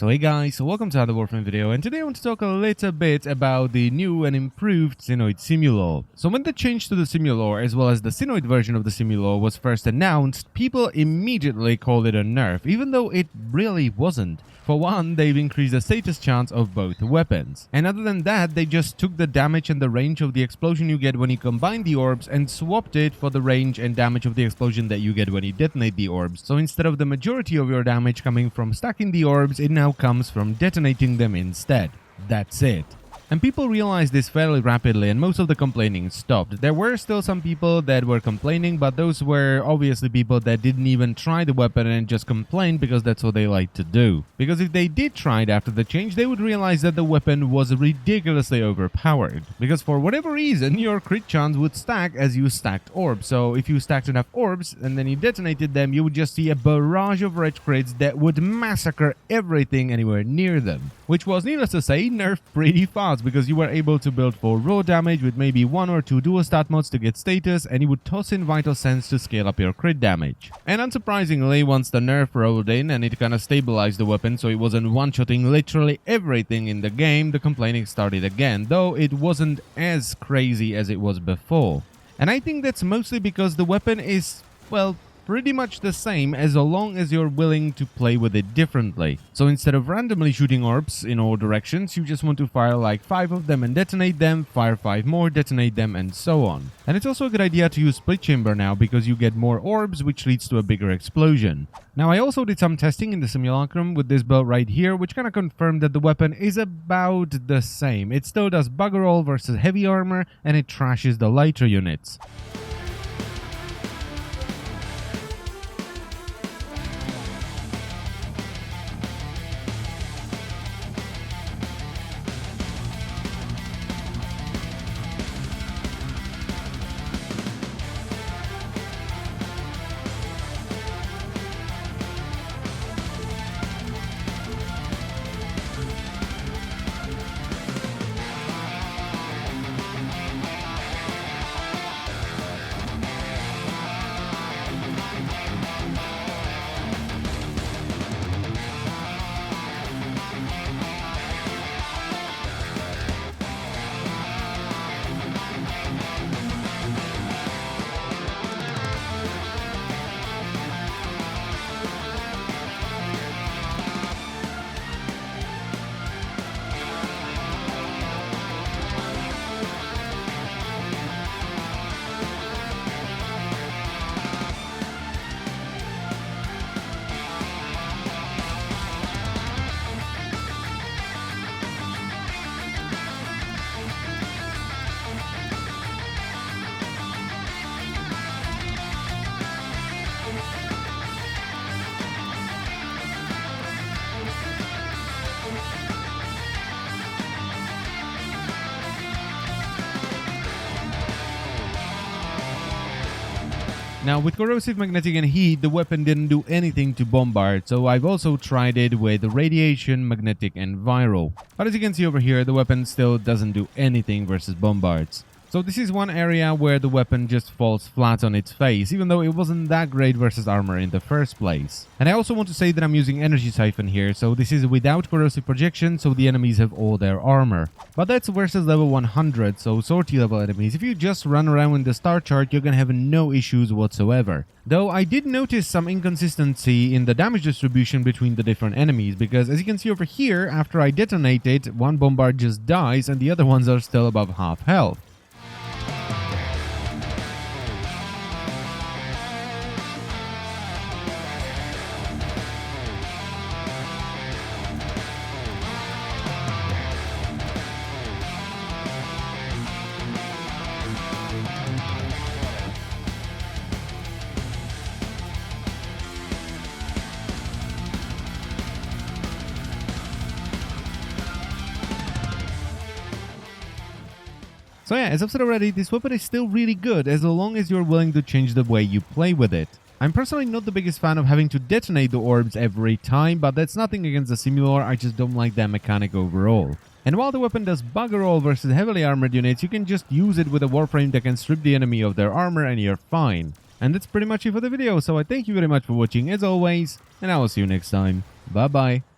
So hey guys, welcome to another Warframe video, and today I want to talk a little bit about the new and improved Synoid Simulor. So when the change to the Simulor, as well as the Synoid version of the Simulor, was first announced, people immediately called it a nerf, even though it really wasn't. For one, they've increased the status chance of both weapons. And other than that, they just took the damage and the range of the explosion you get when you combine the orbs and swapped it for the range and damage of the explosion that you get when you detonate the orbs. So instead of the majority of your damage coming from stacking the orbs, it now comes from detonating them instead. That's it. And people realized this fairly rapidly, and most of the complaining stopped. There were still some people that were complaining, but those were obviously people that didn't even try the weapon and just complained because that's what they like to do. Because if they did try it after the change, they would realize that the weapon was ridiculously overpowered. Because for whatever reason, your crit chance would stack as you stacked orbs. So if you stacked enough orbs and then you detonated them, you would just see a barrage of red crits that would massacre everything anywhere near them. Which was, needless to say, nerfed pretty fast, because you were able to build for raw damage with maybe 1 or 2 dual stat mods to get status, and you would toss in Vital Sense to scale up your crit damage. And unsurprisingly, once the nerf rolled in and it kinda stabilized the weapon so it wasn't one-shotting literally everything in the game, the complaining started again, though it wasn't as crazy as it was before. And I think that's mostly because the weapon is, well, pretty much the same as long as you're willing to play with it differently. So instead of randomly shooting orbs in all directions, you just want to fire like 5 of them and detonate them, fire 5 more, detonate them, and so on. And it's also a good idea to use split chamber now because you get more orbs, which leads to a bigger explosion. Now I also did some testing in the simulacrum with this build right here, which kind of confirmed that the weapon is about the same. It still does bugger all versus heavy armor, and it trashes the lighter units. Now, with corrosive, magnetic, and heat, the weapon didn't do anything to bombard, so I've also tried it with radiation, magnetic, and viral. But as you can see over here, the weapon still doesn't do anything versus bombards. So this is one area where the weapon just falls flat on its face, even though it wasn't that great versus armor in the first place. And I also want to say that I'm using Energy Siphon here, so this is without corrosive projection, so the enemies have all their armor. But that's versus level 100, so sortie level enemies. If you just run around in the star chart, you're gonna have no issues whatsoever. Though I did notice some inconsistency in the damage distribution between the different enemies, because as you can see over here, after I detonate it, one bombard just dies and the other ones are still above half health. So yeah, as I've said already, this weapon is still really good as long as you're willing to change the way you play with it. I'm personally not the biggest fan of having to detonate the orbs every time, but that's nothing against the Simulor, I just don't like that mechanic overall. And while the weapon does bugger all versus heavily armored units, you can just use it with a Warframe that can strip the enemy of their armor and you're fine. And that's pretty much it for the video, so I thank you very much for watching as always, and I will see you next time. Bye bye.